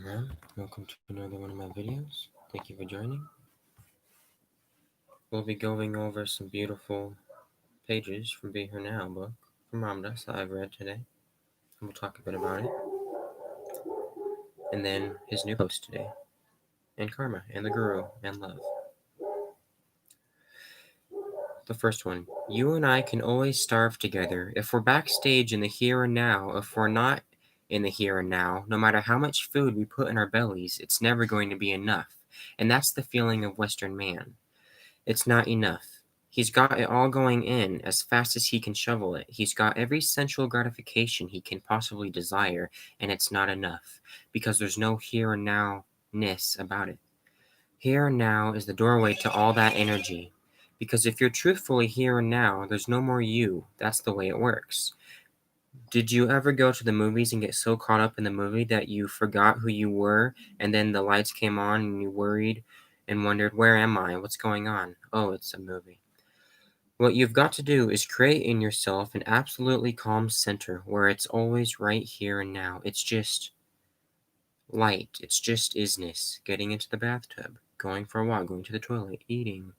Ram. Welcome to another one of my videos. Thank you for joining. We'll be going over some beautiful pages from Be Here Now book from Ramdas that I've read today. And we'll talk a bit about it. And then his new post today. And karma, and the guru, and love. The first one. You and I can always starve together. If we're backstage in the here and now, if we're not in the here and now, no matter how much food we put in our bellies, it's never going to be enough. And that's the feeling of Western man. It's not enough. He's got it all going in as fast as he can shovel it. He's got every sensual gratification he can possibly desire, and it's not enough, because there's no here and now-ness about it. Here and now is the doorway to all that energy. Because if you're truthfully here and now, there's no more you. That's the way it works. Did you ever go to the movies and get so caught up in the movie that you forgot who you were, and then the lights came on and you worried and wondered, where am I? What's going on? Oh, it's a movie. What you've got to do is create in yourself an absolutely calm center where it's always right here and now. It's just light. It's just isness. Getting into the bathtub, going for a walk, going to the toilet, eating,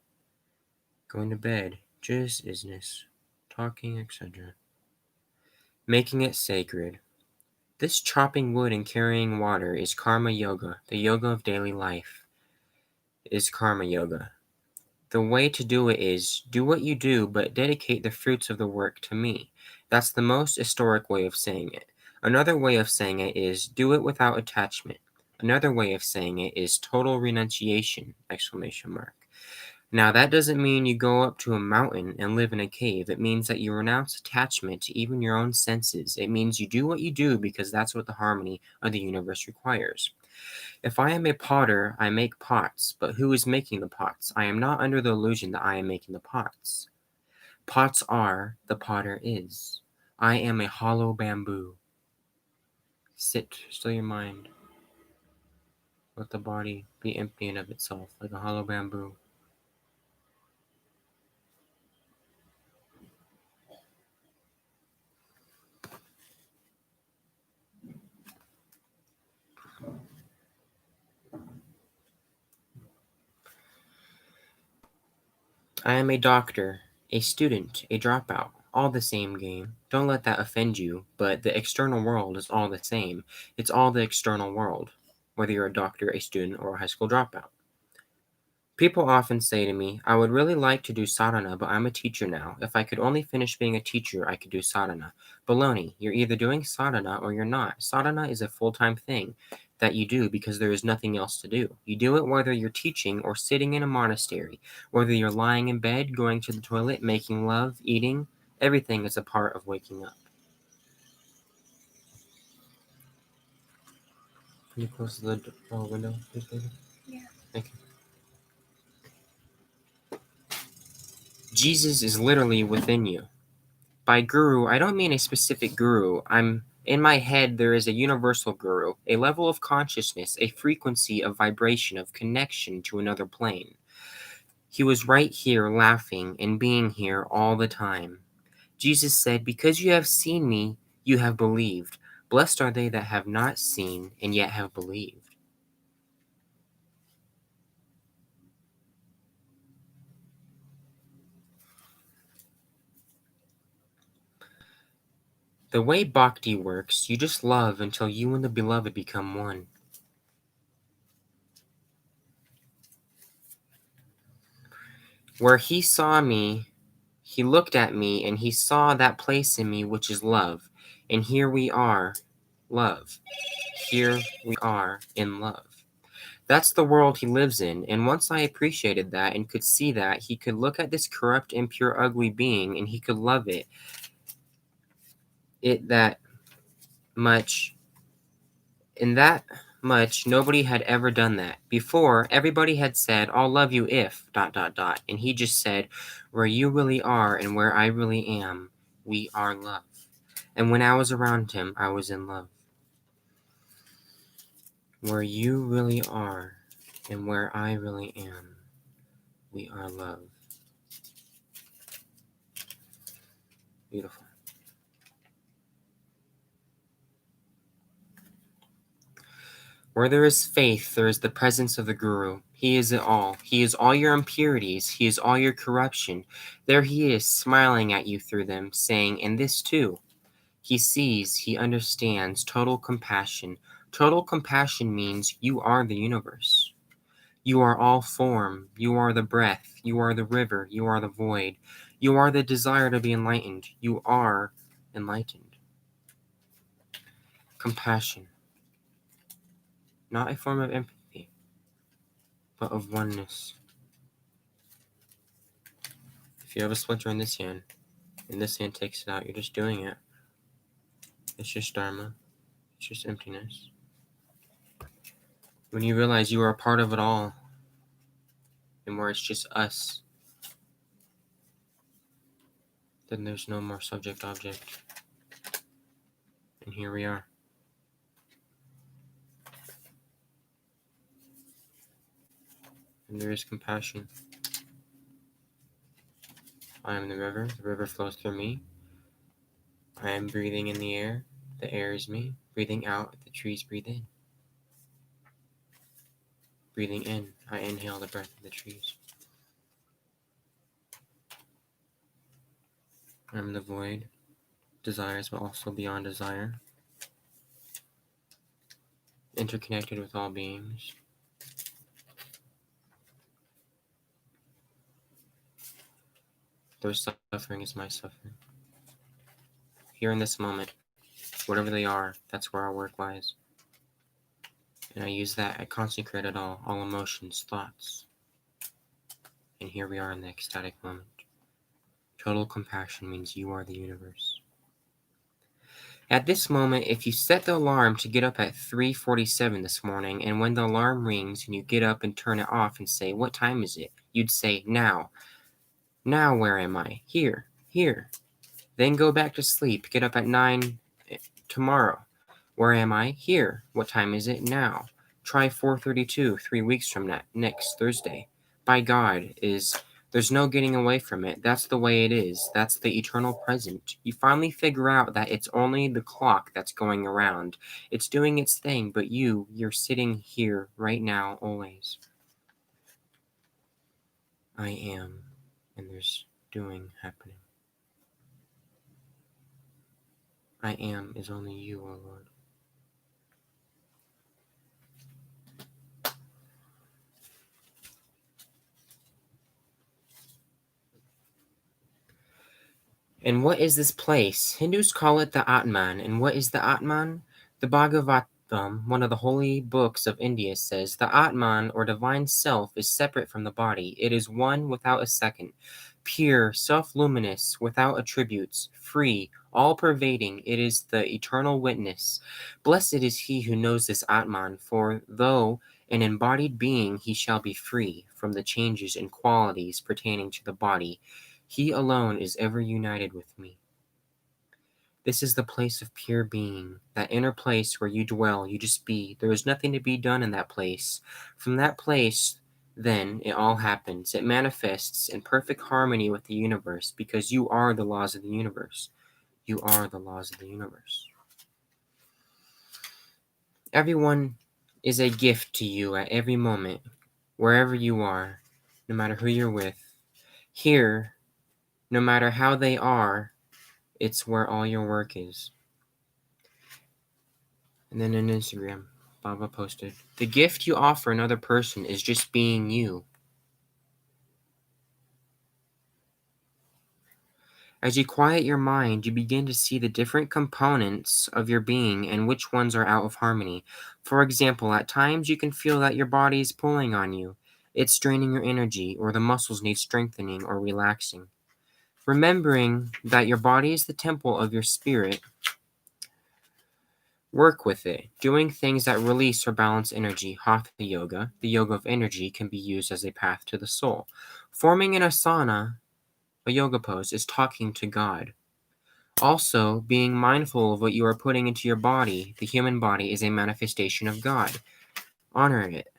going to bed. Just isness. Talking, etc. Making it sacred. This chopping wood and carrying water is karma yoga. The yoga of daily life is karma yoga. The way to do it is, do what you do, but dedicate the fruits of the work to me. That's the most historic way of saying it. Another way of saying it is, do it without attachment. Another way of saying it is total renunciation, exclamation mark. Now, that doesn't mean you go up to a mountain and live in a cave. It means that you renounce attachment to even your own senses. It means you do what you do because that's what the harmony of the universe requires. If I am a potter, I make pots, but who is making the pots? I am not under the illusion that I am making the pots. Pots are, the potter is. I am a hollow bamboo. Sit, still your mind. Let the body be empty and of itself, like a hollow bamboo. I am a doctor, a student, a dropout, all the same game. Don't let that offend you, but the external world is all the same. It's all the external world, whether you're a doctor, a student, or a high school dropout. People often say to me, I would really like to do sadhana, but I'm a teacher now. If I could only finish being a teacher, I could do sadhana. Baloney, you're either doing sadhana or you're not. Sadhana is a full-time thing that you do because there is nothing else to do. You do it whether you're teaching or sitting in a monastery, whether you're lying in bed, going to the toilet, making love, eating. Everything is a part of waking up. Can you close the window, please, baby? Yeah. Thank you. Jesus is literally within you. By guru, I don't mean a specific guru. In my head, there is a universal guru, a level of consciousness, a frequency of vibration, of connection to another plane. He was right here laughing and being here all the time. Jesus said, because you have seen me, you have believed. Blessed are they that have not seen and yet have believed. The way bhakti works, you just love until you and the beloved become one. Where he saw me, he looked at me and he saw that place in me which is love. And here we are, love. Here we are in love. That's the world he lives in, and once I appreciated that and could see that, he could look at this corrupt, impure, ugly being and he could love it that much. In that much, nobody had ever done that. Before, everybody had said, I'll love you if, ... And he just said, where you really are and where I really am, we are love. And when I was around him, I was in love. Where you really are and where I really am, we are love. Beautiful. Where there is faith, there is the presence of the Guru. He is it all. He is all your impurities. He is all your corruption. There he is, smiling at you through them, saying, and this too. He sees, he understands, total compassion. Total compassion means you are the universe. You are all form. You are the breath. You are the river. You are the void. You are the desire to be enlightened. You are enlightened. Compassion. Not a form of empathy, but of oneness. If you have a splinter in this hand, and this hand takes it out, you're just doing it. It's just dharma. It's just emptiness. When you realize you are a part of it all, and where it's just us, then there's no more subject-object. And here we are. And there is compassion. I am the river flows through me. I am breathing in the air is me. Breathing out, the trees breathe in. Breathing in, I inhale the breath of the trees. I am the void, desires but also beyond desire. Interconnected with all beings. Their suffering is my suffering. Here in this moment, whatever they are, that's where our work lies. And I use that, I consecrate it all emotions, thoughts. And here we are in the ecstatic moment. Total compassion means you are the universe. At this moment, if you set the alarm to get up at 3:47 this morning, and when the alarm rings and you get up and turn it off and say, what time is it? You'd say, now. Now where am I? Here. Then go back to sleep. Get up at 9 tomorrow. Where am I? Here. What time is it? Now. Try 4:32 3 weeks from that, next Thursday. By God, there's no getting away from it. That's the way it is. That's the eternal present. You finally figure out that it's only the clock that's going around. It's doing its thing, but you're sitting here right now, always. I am, and there's doing happening. I am is only you, O Lord. And what is this place? Hindus call it the Atman. And what is the Atman? The Bhagavatam, one of the holy books of India, says the Atman, or divine self, is separate from the body. It is one without a second, pure, self-luminous, without attributes, free, all-pervading. It is the eternal witness. Blessed is he who knows this Atman, for though an embodied being, he shall be free from the changes and qualities pertaining to the body. He alone is ever united with me. This is the place of pure being, that inner place where you dwell, you just be. There is nothing to be done in that place. From that place, then, it all happens. It manifests in perfect harmony with the universe, because you are the laws of the universe. You are the laws of the universe. Everyone is a gift to you at every moment, wherever you are, no matter who you're with. Here, no matter how they are, it's where all your work is. And then on Instagram, Baba posted, the gift you offer another person is just being you. As you quiet your mind, you begin to see the different components of your being and which ones are out of harmony. For example, at times you can feel that your body is pulling on you. It's draining your energy, or the muscles need strengthening or relaxing. Remembering that your body is the temple of your spirit, work with it, doing things that release or balance energy. Hatha yoga, the yoga of energy, can be used as a path to the soul. Forming an asana, a yoga pose, is talking to God. Also, being mindful of what you are putting into your body, the human body, is a manifestation of God. Honor it.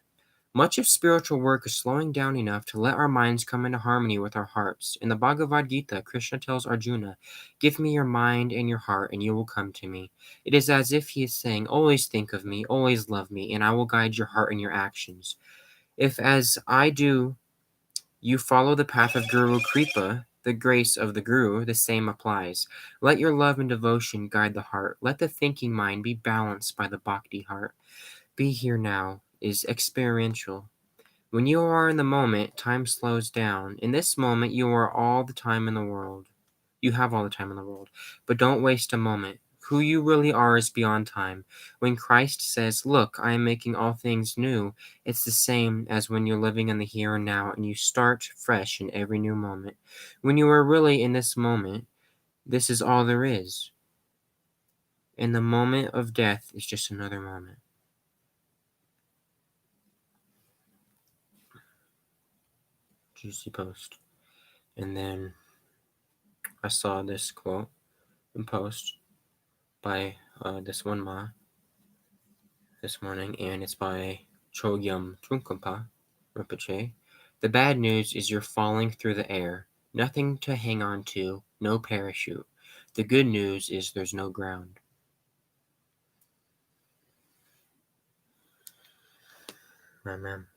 Much of spiritual work is slowing down enough to let our minds come into harmony with our hearts. In the Bhagavad Gita, Krishna tells Arjuna, "Give me your mind and your heart, and you will come to me." It is as if he is saying, "Always think of me, always love me, and I will guide your heart and your actions." If, as I do, you follow the path of Guru Kripa, the grace of the Guru, the same applies. Let your love and devotion guide the heart. Let the thinking mind be balanced by the bhakti heart. Be here now is experiential. When you are in the moment, time slows down. In this moment, you are all the time in the world. You have all the time in the world. But don't waste a moment. Who you really are is beyond time. When Christ says, "Look, I am making all things new," it's the same as when you're living in the here and now and you start fresh in every new moment. When you are really in this moment, this is all there is. And the moment of death is just another moment. Juicy post. And then I saw this quote and post by this one ma this morning, and it's by Chogyam Trungpa Rinpoche. The bad news is you're falling through the air. Nothing to hang on to, no parachute. The good news is there's no ground. Amen.